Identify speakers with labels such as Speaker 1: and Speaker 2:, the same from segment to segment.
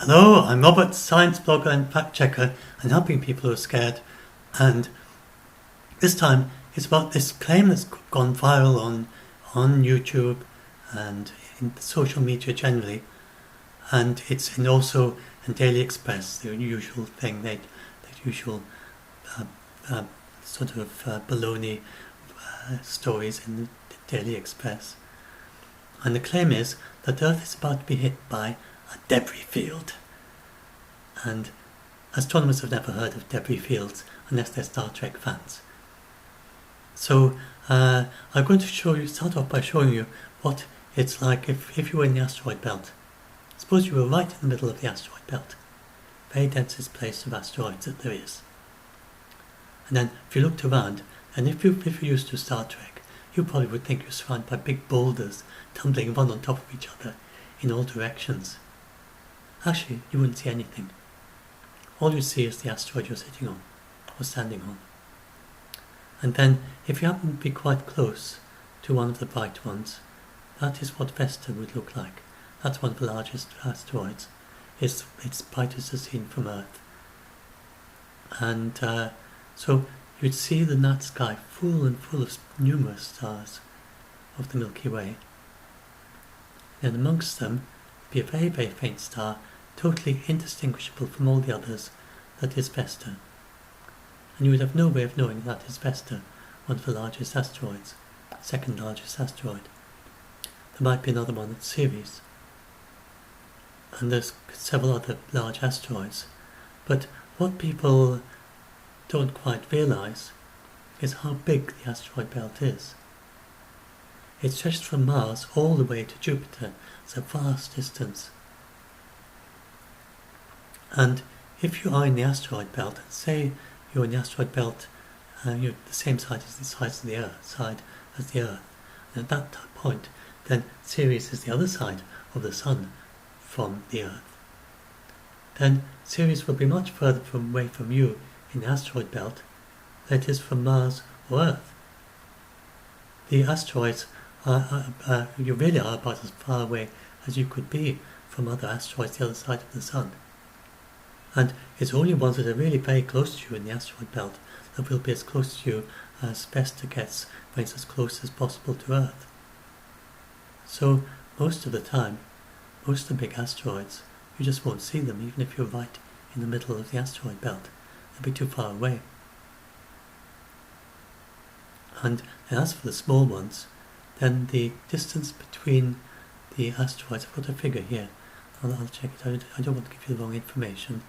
Speaker 1: Hello, I'm Robert, science blogger and fact checker, and helping people who are scared. And this time it's about this claim that's gone viral on YouTube and in social media generally, and it's also in Daily Express, the usual thing, the usual uh, uh, sort of baloney stories in the Daily Express. And the claim is that the Earth is about to be hit by a debris field. And astronomers have never heard of debris fields unless they're Star Trek fans. So I'm going to start off by showing you what it's like if you were in the asteroid belt. Suppose you were right in the middle of the asteroid belt, very densest place of asteroids that there is. And then if you looked around, and if you're used to Star Trek, you probably would think you're surrounded by big boulders tumbling one on top of each other in all directions. Actually, you wouldn't see anything. All you see is the asteroid you're sitting on, or standing on. And then, if you happen to be quite close to one of the bright ones, that is what Vesta would look like. That's one of the largest asteroids. It's brightest as seen from Earth. And so you'd see the night sky full of numerous stars of the Milky Way. And amongst them would be a very, very faint star, totally indistinguishable from all the others, that is Vesta. And you would have no way of knowing that is Vesta, one of the largest asteroids, second largest asteroid. There might be another one that's Ceres. And there's several other large asteroids. But what people don't quite realise is how big the asteroid belt is. It stretches from Mars all the way to Jupiter. It's a vast distance. And if you are in the asteroid belt, and say you're in the asteroid belt, you're the same side as the Earth, and at that point, then Ceres is the other side of the Sun from the Earth. Then Ceres will be much further away from you in the asteroid belt than it is from Mars or Earth. The asteroids you really are about as far away as you could be from other asteroids the other side of the Sun. And it's only ones that are really very close to you in the asteroid belt that will be as close to you as Vesta gets when it's as close as possible to Earth. So most of the time, most of the big asteroids, you just won't see them even if you're right in the middle of the asteroid belt. They'll be too far away. And as for the small ones, then the distance between the asteroids, I've got a figure here, I'll check it out, I don't want to give you the wrong information.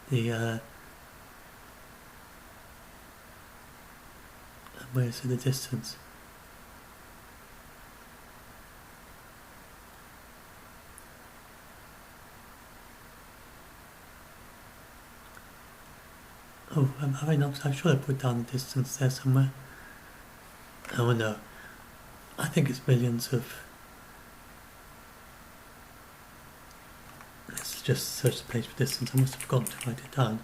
Speaker 1: Where is the distance? Oh, have I not? I'm sure I put down the distance there somewhere. Oh no. I think it's millions of... Let's just search the page for distance. I must have forgotten to write it down.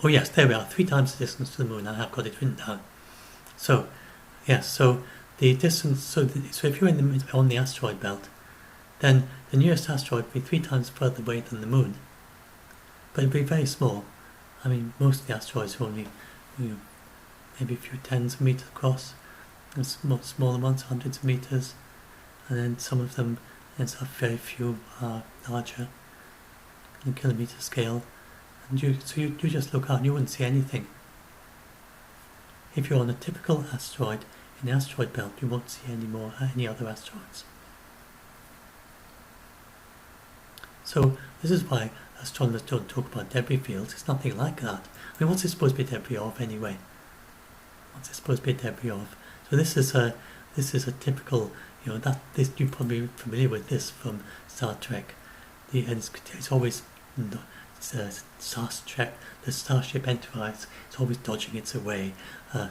Speaker 1: Oh yes, there we are. 3 times the distance to the moon. I have got it written down. So, yes, so the distance, so if you're on the asteroid belt, then the nearest asteroid would be 3 times further away than the moon. But it would be very small. I mean, most of the asteroids are only maybe a few tens of meters across, and smaller ones, hundreds of meters, and then some of them, and so very few are larger, on a kilometer scale. And you just look out and you wouldn't see anything. If you're on a typical asteroid in the asteroid belt, you won't see any other asteroids. So this is why astronomers don't talk about debris fields. It's nothing like that. I mean, what's it supposed to be debris of anyway? What's it supposed to be debris of? So this is a typical, you're probably familiar with this from Star Trek. It's always the Starship Enterprise is always dodging its way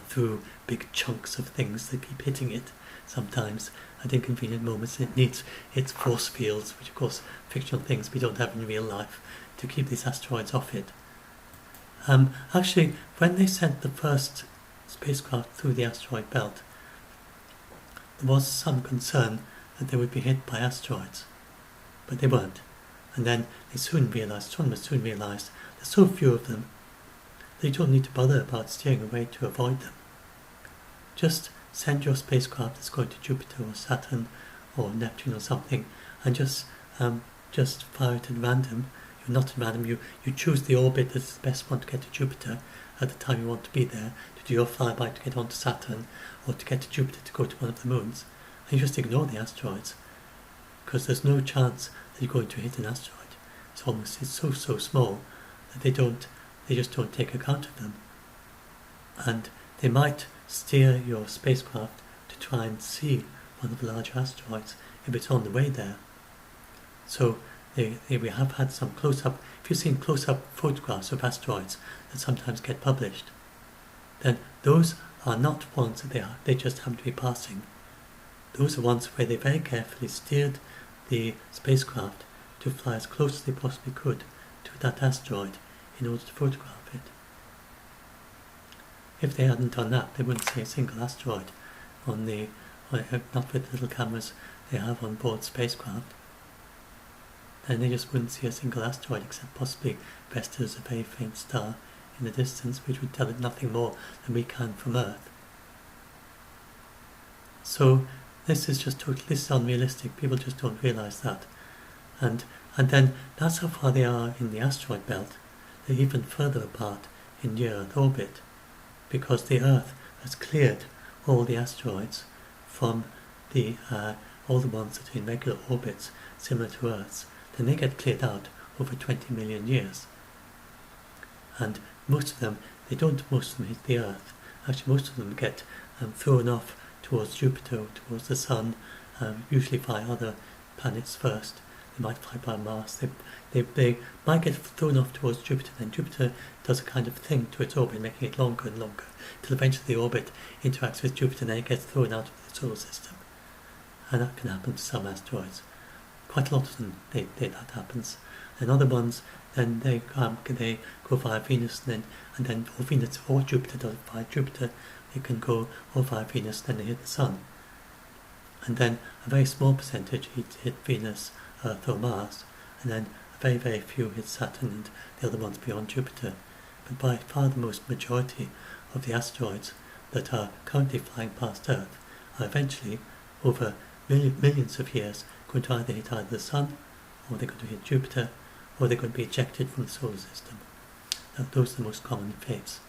Speaker 1: through big chunks of things that keep hitting it. Sometimes at inconvenient moments it needs its force fields, which of course fictional things we don't have in real life, to keep these asteroids off it. Actually, when they sent the first spacecraft through the asteroid belt, there was some concern that they would be hit by asteroids, but they weren't. And then astronomers soon realized there's so few of them, they don't need to bother about steering away to avoid them. Just send your spacecraft that's going to Jupiter or Saturn or Neptune or something, and just fire it at random. Not at random, you choose the orbit that's the best one to get to Jupiter at the time you want to be there, to do your flyby to get onto Saturn, or to get to Jupiter to go to one of the moons, and you just ignore the asteroids, because there's no chance that you're going to hit an asteroid. It's so small that they just don't take account of them. And they might steer your spacecraft to try and see one of the larger asteroids if it's on the way there. So we have had some close-up, if you've seen close-up photographs of asteroids that sometimes get published, then those are not ones that they just happen to be passing. Those are ones where they very carefully steered the spacecraft to fly as close as they possibly could to that asteroid in order to photograph it. If they hadn't done that, they wouldn't see a single asteroid not with the little cameras they have on board spacecraft. Then they just wouldn't see a single asteroid, except possibly Vesta's a very faint star in the distance, which would tell it nothing more than we can from Earth. So this is unrealistic. People just don't realise that. And then that's how far they are in the asteroid belt. They're even further apart in near Earth orbit, because the Earth has cleared all the asteroids from all the ones that are in regular orbits similar to Earth's. Then they get cleared out over 20 million years. And most of them hit the Earth. Actually, most of them get thrown off towards Jupiter, or towards the Sun, usually by other planets first. They might fly by Mars. They might get thrown off towards Jupiter, then Jupiter does a kind of thing to its orbit, making it longer and longer, till eventually the orbit interacts with Jupiter and then it gets thrown out of the solar system. And that can happen to some asteroids. Quite a lot of them, that happens. And other ones, then they go via Venus, and then or Venus or Jupiter does it via Jupiter. They can go or via Venus, then they hit the Sun. And then a very small percentage hit Venus, Earth or Mars, and then a very, very few hit Saturn and the other ones beyond Jupiter. But by far the most majority of the asteroids that are currently flying past Earth are eventually, over millions of years, going to either hit the Sun, or they're going to hit Jupiter, or they're going to be ejected from the solar system. Those are the most common fates.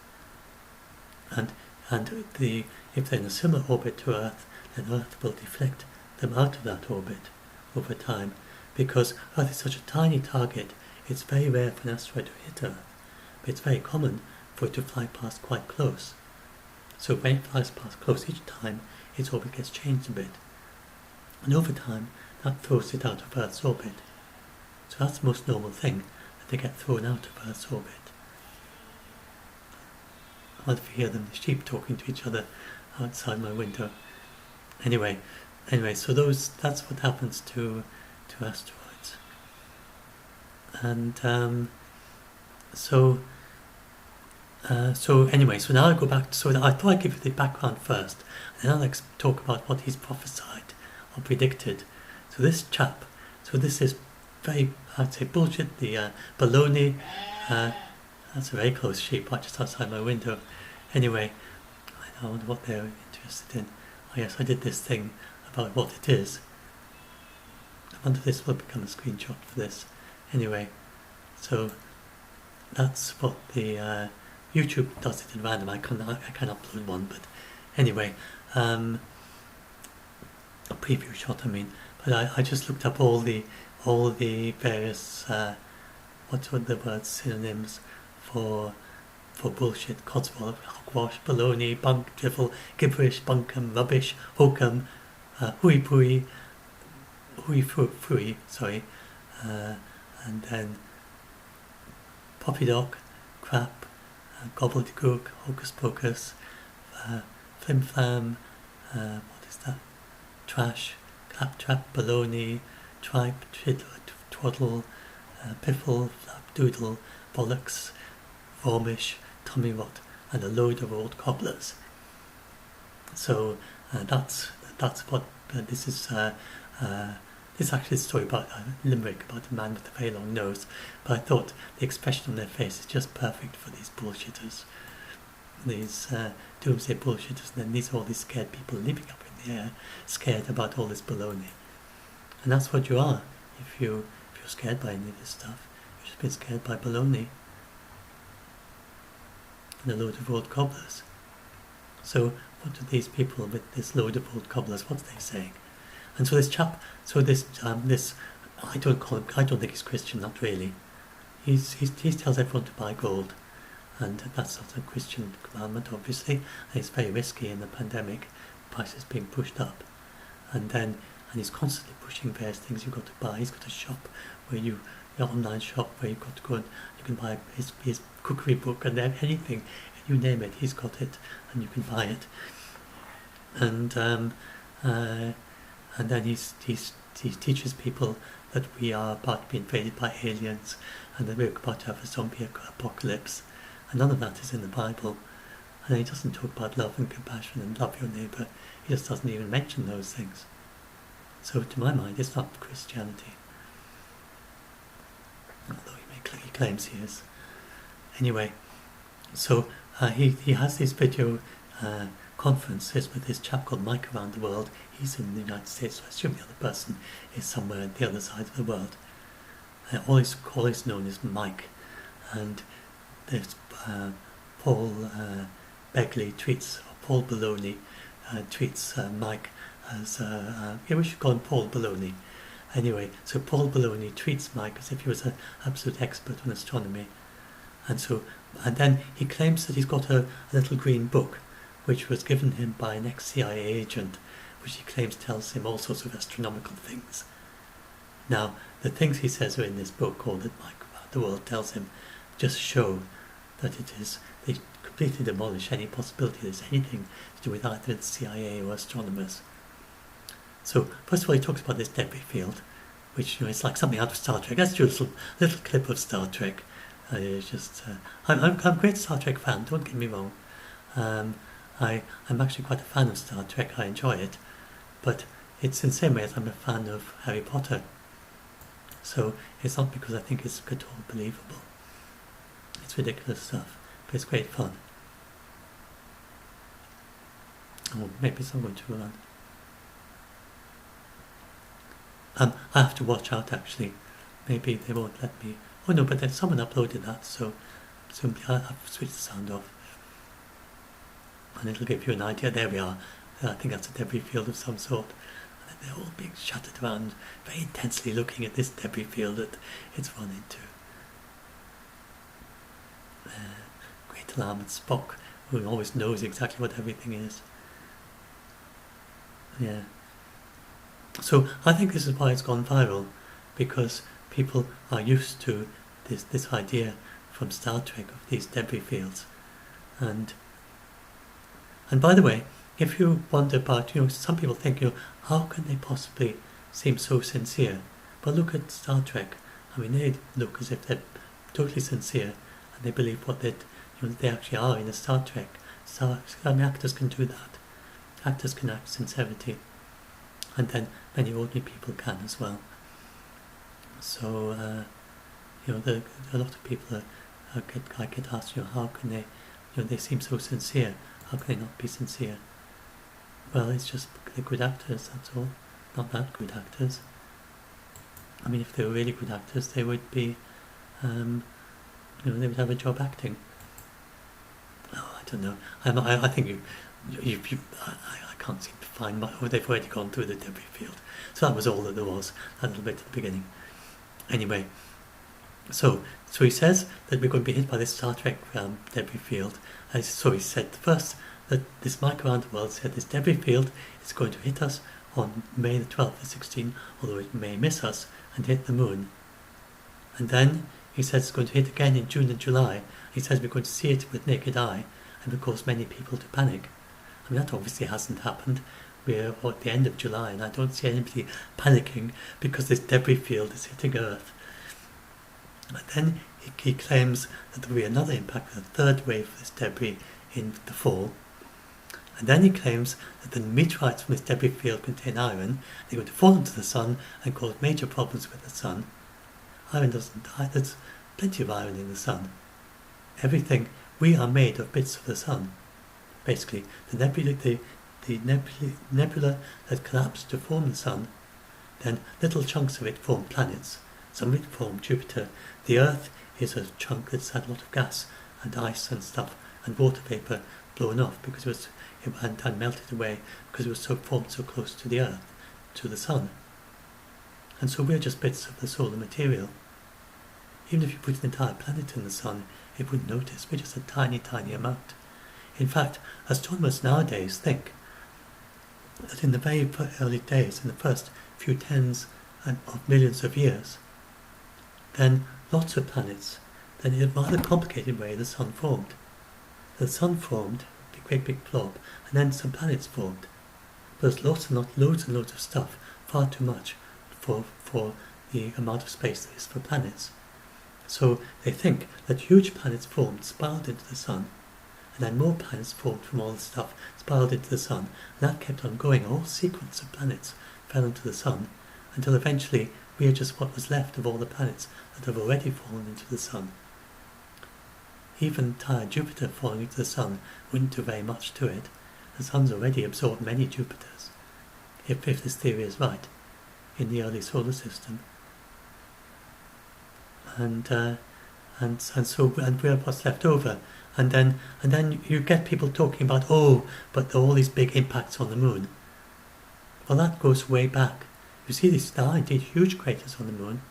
Speaker 1: And if they're in a similar orbit to Earth, then Earth will deflect them out of that orbit over time, because Earth is such a tiny target. It's very rare for an asteroid to hit Earth, but it's very common for it to fly past quite close. So when it flies past close each time, its orbit gets changed a bit. And over time, that throws it out of Earth's orbit. So that's the most normal thing, that they get thrown out of Earth's orbit. I wonder if you hear them, the sheep talking to each other outside my window. Anyway, so that's what happens to asteroids. And so now I go back. So I thought I'd give you the background first, and then I'll talk about what he's prophesied or predicted. So this chap, this is very, I'd say, bullshit. The Baloney, that's a very close sheep right just outside my window. Anyway, I wonder what they're interested in. Oh yes, I did this thing about what it is. I wonder if this will become a screenshot for this. Anyway, so that's what the YouTube does it in random. I can upload one, but anyway, a preview shot. I mean, but I just looked up all the various what were the words, synonyms for bullshit: codswallop, hogwash, baloney, bunk, drivel, gibberish, bunkum, rubbish, hokum, hooey pooey, hooey fooey, sorry, and then poppydock, crap, gobbledygook, hocus pocus, flim flam, what is that? Trash, claptrap, baloney, tripe, twiddle, twaddle, piffle, flapdoodle, bollocks, vormish, tummy rot, and a load of old cobblers. So that's what this is. This is actually a story about a limerick about a man with a very long nose, but I thought the expression on their face is just perfect for these bullshitters, these doomsday bullshitters, and then these are all these scared people living up in the air, scared about all this baloney. And that's what you are if you're scared by any of this stuff. You've just been scared by baloney and a load of old cobblers. So what do these people with this load of old cobblers, what's they saying? And so this chap, this I don't think he's Christian, not really. He tells everyone to buy gold, and that's not a Christian commandment, obviously, and it's very risky in the pandemic. Prices being pushed up, and he's constantly pushing various things you've got to buy. He's got a shop where your online shop where you've got to go and you can buy his cookery book and anything, you name it, he's got it, and you can buy it. And then he teaches people that we are about to be invaded by aliens and that we're about to have a zombie apocalypse. And none of that is in the Bible. And he doesn't talk about love and compassion and love your neighbour. He just doesn't even mention those things. So to my mind, it's not Christianity. Although he claims he is. Anyway, so he has these video conferences with this chap called Mike around the world. He's in the United States, so I assume the other person is somewhere on the other side of the world. All he's known as Mike. And there's Paul Begley tweets, or Paul Baloney tweets Mike as, we should call him Paul Baloney. Anyway, so Paul Baloney tweets Mike as if he was an absolute expert on astronomy. And then he claims that he's got a little green book, which was given him by an ex-CIA agent, which he claims tells him all sorts of astronomical things. Now, the things he says are in this book, or that Mike around the world tells him, just show that they completely demolish any possibility there's anything to do with either the CIA or astronomers. So, first of all, he talks about this debris field, which, it's like something out of Star Trek. Let's do a little clip of Star Trek. I'm a great Star Trek fan, don't get me wrong. I'm actually quite a fan of Star Trek, I enjoy it, but it's in the same way as I'm a fan of Harry Potter. So it's not because I think it's at all believable. It's ridiculous stuff, but it's great fun. Oh, maybe it's not going to run. I have to watch out actually. Maybe they won't let me. Oh no, but then someone uploaded that, so I'll have to switch the sound off. And it'll give you an idea. There we are. I think that's a debris field of some sort. And they're all being shuttered around, very intensely looking at this debris field that it's run into. Great Alarm and Spock, who always knows exactly what everything is. Yeah. So I think this is why it's gone viral, because people are used to this idea from Star Trek of these debris fields. And by the way, if you wonder about, some people think, how can they possibly seem so sincere? But look at Star Trek. I mean, they look as if they're totally sincere and they believe what they actually are in a Star Trek. Actors can do that. Actors can act sincerity. And then many ordinary people can as well. So, a lot of people I get asked, how can they, they seem so sincere. How can they not be sincere? Well, it's just they're good actors, that's all. Not that good actors. I mean, if they were really good actors, they would be, they would have a job acting. Oh, I don't know. I think I can't seem to find they've already gone through the debris field. So that was all that there was, a little bit at the beginning. Anyway, so he says that we're going to be hit by this Star Trek debris field. So he said first that this Mike around the world said this debris field is going to hit us on May the 12th of 16, although it may miss us and hit the moon. And then he says it's going to hit again in June and July. He says we're going to see it with naked eye and will cause many people to panic. I mean, that obviously hasn't happened. We're at the end of July and I don't see anybody panicking because this debris field is hitting Earth. And then he claims that there will be another impact, a third wave of this debris in the fall. And then he claims that the meteorites from this debris field contain iron. They're going to fall into the sun and cause major problems with the sun. Iron doesn't die. There's plenty of iron in the sun. Everything, we are made of bits of the sun. Basically, the nebula that collapsed to form the sun, then little chunks of it form planets. Some of it form Jupiter. The Earth is a chunk that's had a lot of gas and ice and stuff and water vapour blown off because it had melted away because it was formed so close to the Earth, to the sun. And so we're just bits of the solar material. Even if you put an entire planet in the sun, it wouldn't notice. We're just a tiny, tiny amount. In fact, astronomers nowadays think that in the very early days, in the first few tens of millions of years, then lots of planets, then in a rather complicated way the sun formed. The sun formed, a great big blob, and then some planets formed. But there's loads and loads of stuff, far too much for the amount of space there is for planets. So they think that huge planets formed, spiraled into the sun, and then more planets formed from all the stuff, spiraled into the sun, and that kept on going. A whole sequence of planets fell into the sun, until eventually we are just what was left of all the planets that have already fallen into the sun. Even entire Jupiter falling into the sun wouldn't do very much to it. The sun's already absorbed many Jupiters, if this theory is right, in the early solar system. And we're what's left over. And then you get people talking about, but there are all these big impacts on the moon. Well, that goes way back. You see, there are indeed huge craters on the moon,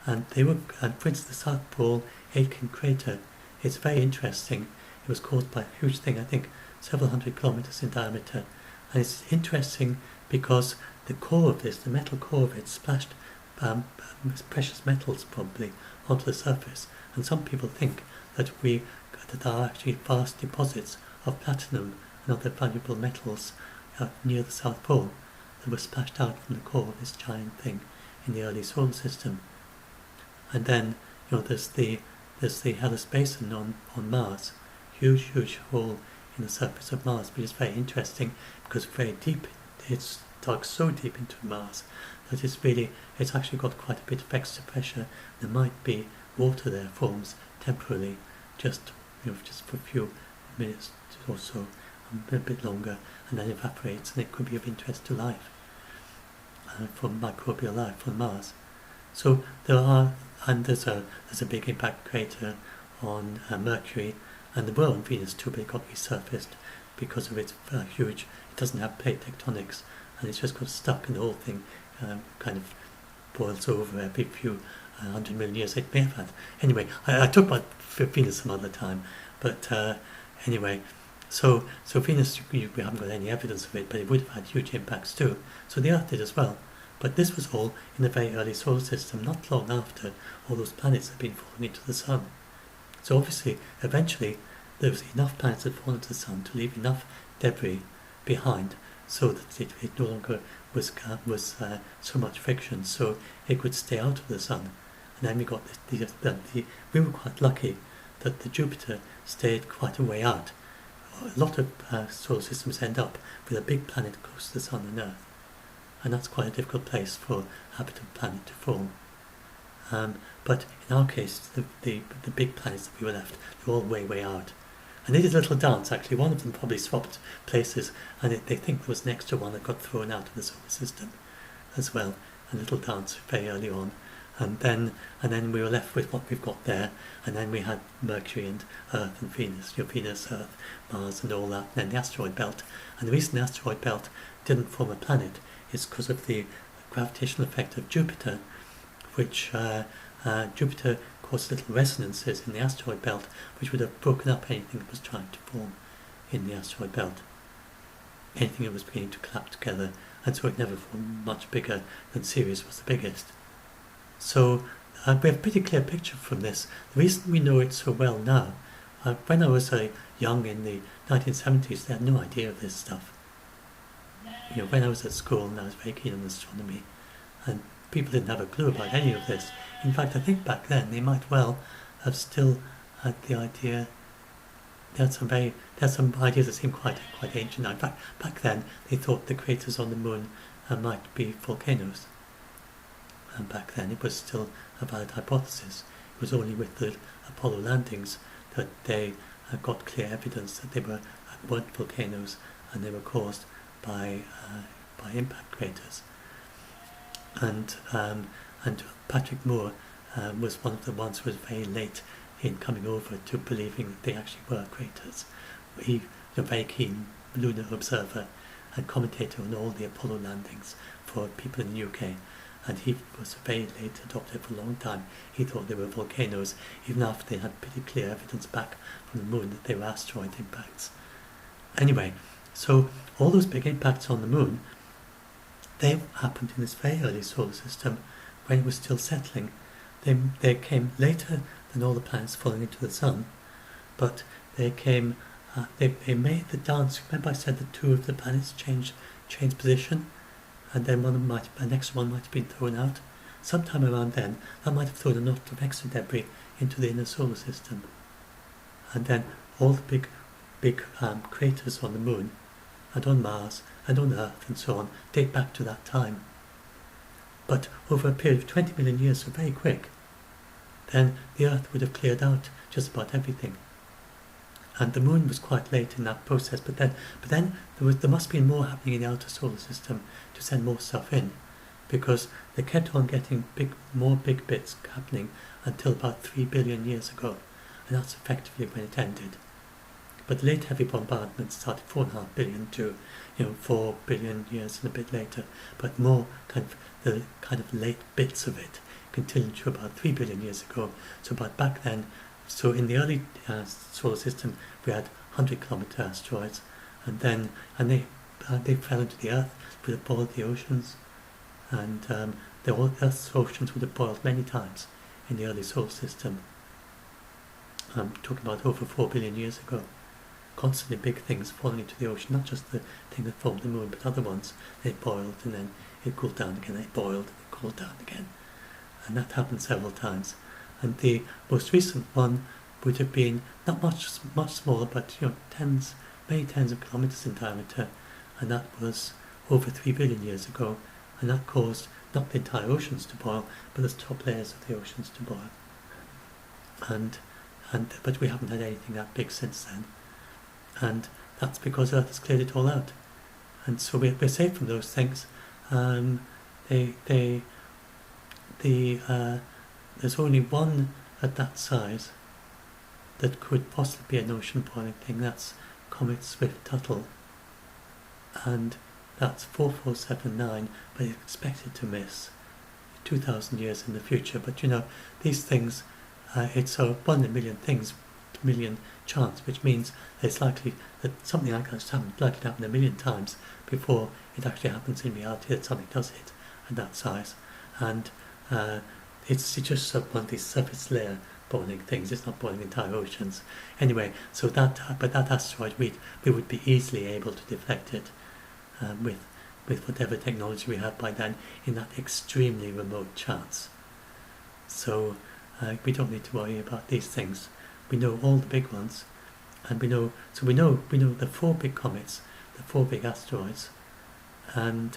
Speaker 1: and for instance, the South Pole Aitken crater. It's very interesting. It was caused by a huge thing, I think, several hundred kilometers in diameter, and it's interesting because the core of this, the metal core of it, splashed precious metals probably onto the surface, and some people think that there are actually vast deposits of platinum and other valuable metals near the South Pole that were splashed out from the core of this giant thing in the early solar system. And then there's the Hellas Basin on Mars, huge hole in the surface of Mars, which is very interesting because very deep. It's dug so deep into Mars that it's actually got quite a bit of extra pressure. There might be water there forms temporarily, just for a few minutes or so, a bit longer, and then evaporates, and it could be of interest to life, for microbial life on Mars. So there's a big impact crater on Mercury, and the world on Venus too, but it got resurfaced because of its huge. It doesn't have plate tectonics, and it's just got stuck, and the whole thing kind of boils over every few 100 million years. It may have had. Anyway, I talk about Venus some other time, but anyway, so Venus, we haven't got any evidence of it, but it would have had huge impacts too. So the Earth did as well. But this was all in the very early solar system, not long after all those planets had been falling into the sun. So obviously, eventually, there was enough planets that fall into the sun to leave enough debris behind so that it no longer was so much friction, so it could stay out of the sun. And then we got we were quite lucky that the Jupiter stayed quite a way out. A lot of solar systems end up with a big planet close to the sun and Earth, and that's quite a difficult place for a habitable planet to form. But in our case, the big planets that we were left, they were all way out. And they did a little dance, actually. One of them probably swapped places, and they think there was an extra one that got thrown out of the solar system as well. A little dance very early on. And then we were left with what we've got there, and then we had Mercury and Earth and Venus, Venus, Earth, Mars and all that, and then the asteroid belt. And the reason the asteroid belt didn't form a planet is because of the gravitational effect of Jupiter, which Jupiter caused little resonances in the asteroid belt, which would have broken up anything that was trying to form in the asteroid belt, anything that was beginning to collapse together, and so it never formed much bigger than Sirius was the biggest. So we have a pretty clear picture from this. The reason we know it so well now, when I was young in the 1970s, they had no idea of this stuff. When I was at school, and I was very keen on astronomy, and people didn't have a clue about any of this. In fact, I think back then they might well have still had the idea. There's some ideas that seem quite ancient. In fact, back then they thought the craters on the moon might be volcanoes. And back then it was still a valid hypothesis. It was only with the Apollo landings that they got clear evidence that they weren't volcanoes and they were caused by impact craters. And Patrick Moore was one of the ones who was very late in coming over to believing that they actually were craters. He was a very keen lunar observer and commentator on all the Apollo landings for people in the UK, and he was a very late adopter for a long time. He thought they were volcanoes, even after they had pretty clear evidence back from the moon that they were asteroid impacts. Anyway, so all those big impacts on the moon, they happened in this very early solar system when it was still settling. They came later than all the planets falling into the sun, but they came. They made the dance. Remember, I said that two of the planets changed position, and then the next one might have been thrown out. Sometime around then, that might have thrown a lot of extra debris into the inner solar system, and then all the big craters on the moon, and on Mars, and on Earth, and so on, date back to that time. But over a period of 20 million years, so very quick, then the Earth would have cleared out just about everything. And the moon was quite late in that process, but then there must be more happening in the outer solar system to send more stuff in, because they kept on getting more big bits happening until about 3 billion years ago, and that's effectively when it ended. But the late heavy bombardment started 4.5 billion to 4 billion years and a bit later, but more the late bits of it continued to about 3 billion years ago. So about back then, so in the early solar system we had 100-kilometer asteroids, and they fell into the Earth, would have boiled the oceans, and the Earth's oceans would have boiled many times in the early solar system. I'm talking about over 4 billion years ago. Constantly big things falling into the ocean, not just the thing that formed the moon, but other ones. They boiled and then it cooled down again, they boiled and it cooled down again. And that happened several times. And the most recent one would have been not much smaller, but many tens of kilometers in diameter, and that was over 3 billion years ago, and that caused not the entire oceans to boil, but the top layers of the oceans to boil. But we haven't had anything that big since then. And that's because Earth has cleared it all out, and so we're safe from those things. There's only one at that size that could possibly be an ocean boiling thing. That's Comet Swift-Tuttle, and that's 4479, but it's expected to miss 2,000 years in the future. But these things, it's a 1 in a million chance, which means it's likely that something like that's likely to happen 1 million times before it actually happens in reality, that something does hit at that size. And it's just one of these surface layer boiling things. It's not boiling entire oceans. Anyway, so that asteroid, we would be easily able to deflect it with whatever technology we have by then, in that extremely remote chance. So we don't need to worry about these things. We know all the big ones, and we know the 4 big comets, the 4 big asteroids, and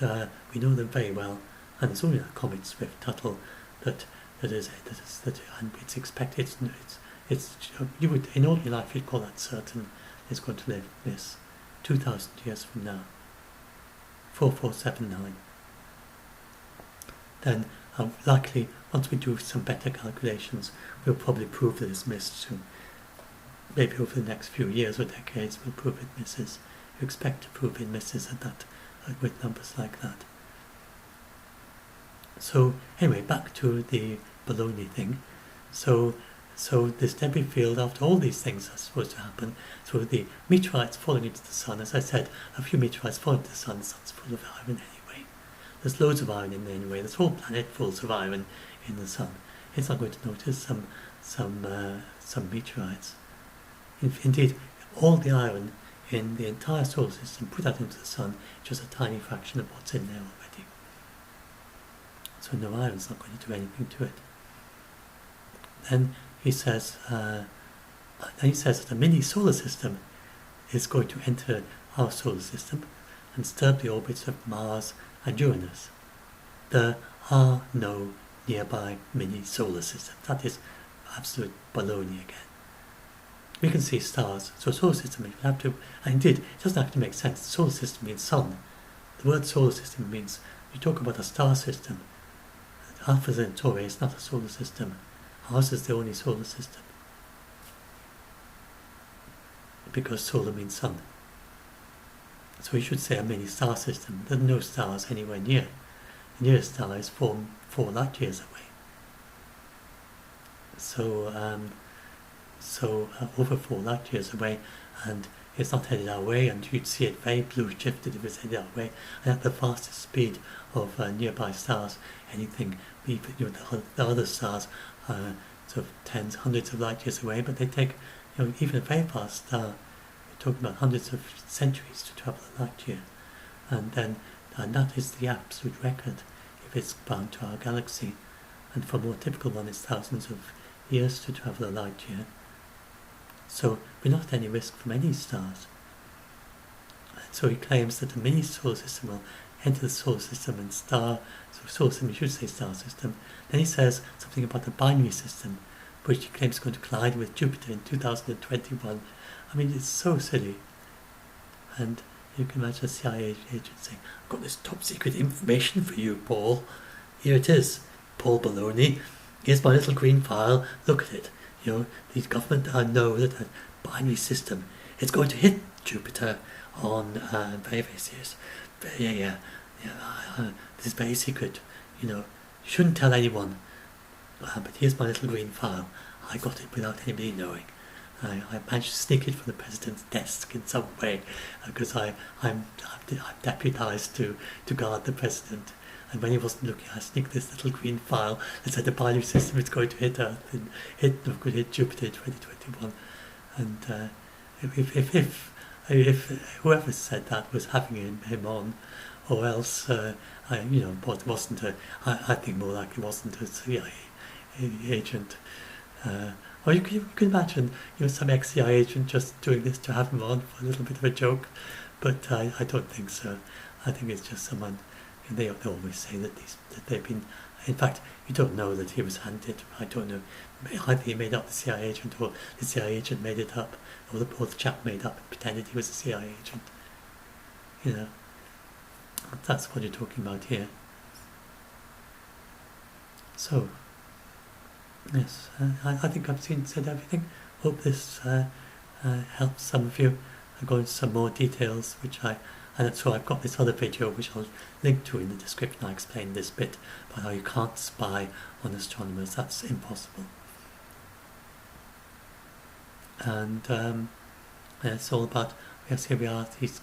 Speaker 1: we know them very well. And it's only that Comet Swift-Tuttle that and it's expected. You would, in ordinary life, you'd call that certain it's going to miss 2,000 years from now. 4479. Then likely, once we do some better calculations, we'll probably prove that it's missed soon. Maybe over the next few years or decades we'll prove it misses. You expect to prove it misses at that, with numbers like that. So anyway, back to the Baloney thing. So this debris field, after all these things are supposed to happen, so the meteorites falling into the sun, as I said, a few meteorites fall into the sun. The sun's full of iron anyway. There's loads of iron in there anyway. This whole planet full of iron in the sun. It's not going to notice some meteorites. Indeed, all the iron in the entire solar system, put that into the sun, just a tiny fraction of what's in there already. so no iron's not going to do anything to it. Then he says that a mini solar system is going to enter our solar system and disturb the orbits of Mars and Uranus. There are no nearby mini solar systems. That is absolute baloney again. We can see stars, so a solar system, you have to, and indeed, it doesn't have to make sense. The solar system means sun. The word solar system means, you talk about a star system. Alpha Centauri is not a solar system. Ours is the only solar system. Because solar means sun. So we should say a mini star system. There are no stars anywhere near. The nearest star is 4 light years away. So over 4 light years away, and it's not headed our way, and you'd see it very blue shifted if it's headed our way, and at the fastest speed of nearby stars, anything, even the other stars are sort of tens, hundreds of light years away, but they take, even a very fast star, we're talking about hundreds of centuries to travel a light year, and that is the absolute record if it's bound to our galaxy, and for a more typical one it's thousands of years to travel a light year. So we're not at any risk from any stars. And so he claims that a mini solar system will enter the solar system and solar system, you should say star system. Then he says something about a binary system, which he claims is going to collide with Jupiter in 2021. I mean, it's so silly. And you can imagine a CIA agent saying, I've got this top secret information for you, Paul. Here it is, Paul Baloney. Here's my little green file, look at it. The government know that a binary system is going to hit Jupiter on very, very serious. This is very secret. You shouldn't tell anyone. But here's my little green file. I got it without anybody knowing. I managed to sneak it from the president's desk in some way because I'm deputized to guard the president. And when he wasn't looking, I sneaked this little green file that said the binary system is going to hit Earth and could hit Jupiter in 2021. And if whoever said that was having him on, or else wasn't I think more likely wasn't a CIA agent. Or you can imagine some ex-CIA agent just doing this to have him on for a little bit of a joke, but I don't think so. I think it's just someone. They always say that they've been. In fact, you don't know that he was handed. I don't know. Either he made up the CIA agent, or the CIA agent made it up, or the chap made up and pretended he was a CIA agent. That's what you're talking about here. So, yes, I think I've said everything. Hope this helps some of you. I'll go into some more details, and so I've got this other video which I'll link to in the description. I explain this bit about how you can't spy on astronomers. That's impossible. And it's all about, yes, here we are, he's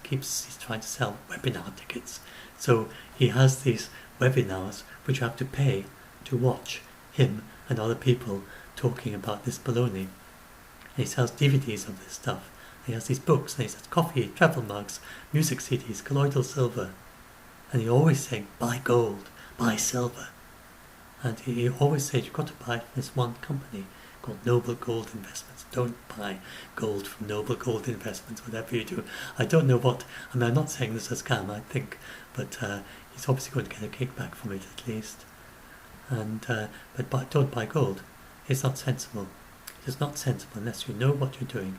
Speaker 1: trying to sell webinar tickets. So he has these webinars which you have to pay to watch him and other people talking about this baloney. And he sells DVDs of this stuff. He has these books, and he says coffee, travel mugs, music CDs, colloidal silver. And he always saying, buy gold, buy silver. And he always says, you've got to buy it from this one company called Noble Gold Investments. Don't buy gold from Noble Gold Investments, whatever you do. I don't know what, I'm not saying this is a scam, I think, but he's obviously going to get a kickback from it at least. And but don't buy gold. It's not sensible. It is not sensible unless you know what you're doing.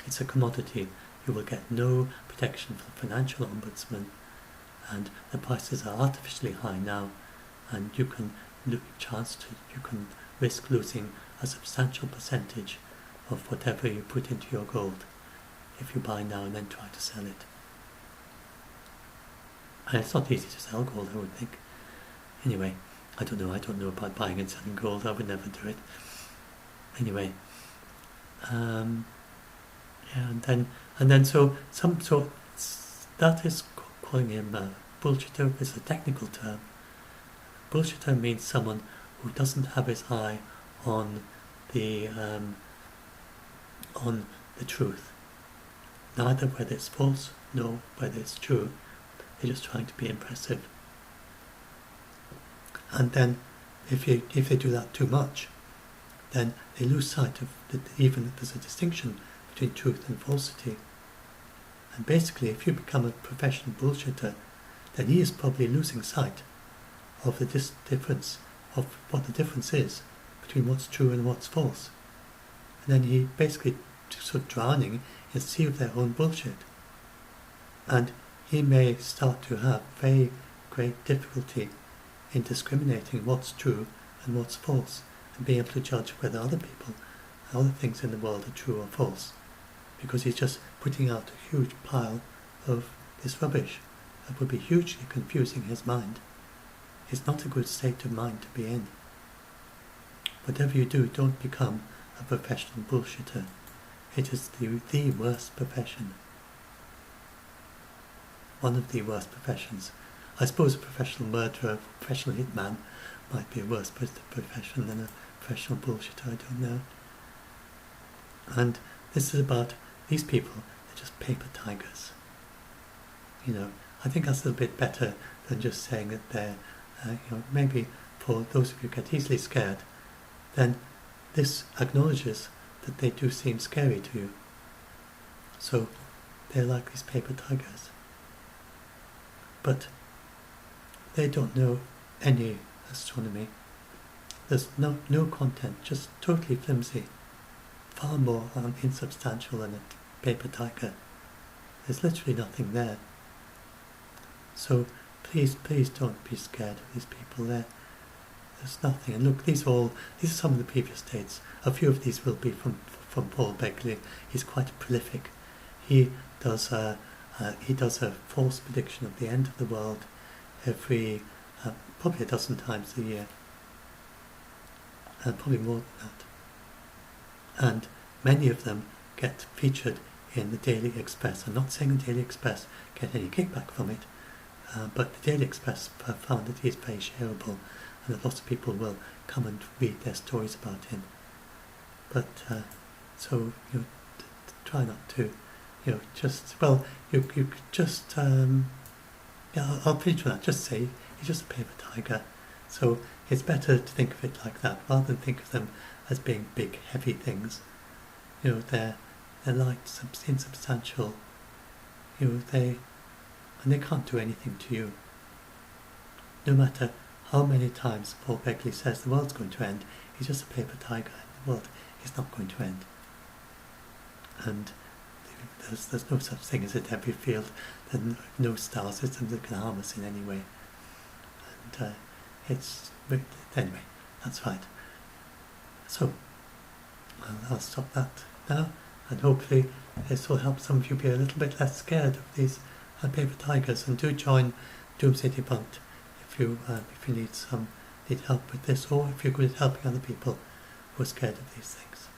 Speaker 1: It's a commodity. You will get no protection from the financial ombudsman, and the prices are artificially high now, and you can risk losing a substantial percentage of whatever you put into your gold if you buy now and then try to sell it. And it's not easy to sell gold, I would think. Anyway, I don't know about buying and selling gold. I would never do it. Anyway, and then so that is calling him a bullshitter. It's a technical term. Bullshitter means someone who doesn't have his eye on the truth, neither whether it's false nor whether it's true. They're just trying to be impressive. And then if they do that too much, then they lose sight of even that there's a distinction between truth and falsity. And basically, if you become a professional bullshitter, then he is probably losing sight of the difference, of what the difference is between what's true and what's false. And then he basically sort of drowning in a sea of their own bullshit. And he may start to have very great difficulty in discriminating what's true and what's false, and being able to judge whether other people, other things in the world are true or false, because he's just putting out a huge pile of this rubbish that would be hugely confusing his mind. It's not a good state of mind to be in. Whatever you do, don't become a professional bullshitter. It is the worst profession. One of the worst professions. I suppose a professional murderer, a professional hitman might be a worse profession than a professional bullshitter, I don't know. And this is about these people, they're just paper tigers. I think that's a little bit better than just saying that they're, maybe for those of you who get easily scared, then this acknowledges that they do seem scary to you. So they're like these paper tigers. But they don't know any astronomy. There's no content, just totally flimsy, far more insubstantial than a paper tiger. There's literally nothing there. So please don't be scared of these people there. There's nothing. And look, these are some of the previous dates. A few of these will be from Paul Begley. He's quite prolific. He does a false prediction of the end of the world every probably a dozen times a year, and probably more than that. And many of them get featured in the Daily Express. I'm not saying the Daily Express get any kickback from it, but the Daily Express found that he is very shareable, and that lots of people will come and read their stories about him. But so try not to, I'll finish with that. Just say he's just a paper tiger. So it's better to think of it like that rather than think of them as being big, heavy things. They're light, insubstantial. They can't do anything to you. No matter how many times Paul Begley says the world's going to end, he's just a paper tiger. The world is not going to end. And there's no such thing as a debris field. There's no star system that can harm us in any way. And anyway, that's right. So I'll stop that now, and hopefully this will help some of you be a little bit less scared of these paper tigers, and do join Doomsday Debunked if you need help with this, or if you're good at helping other people who are scared of these things.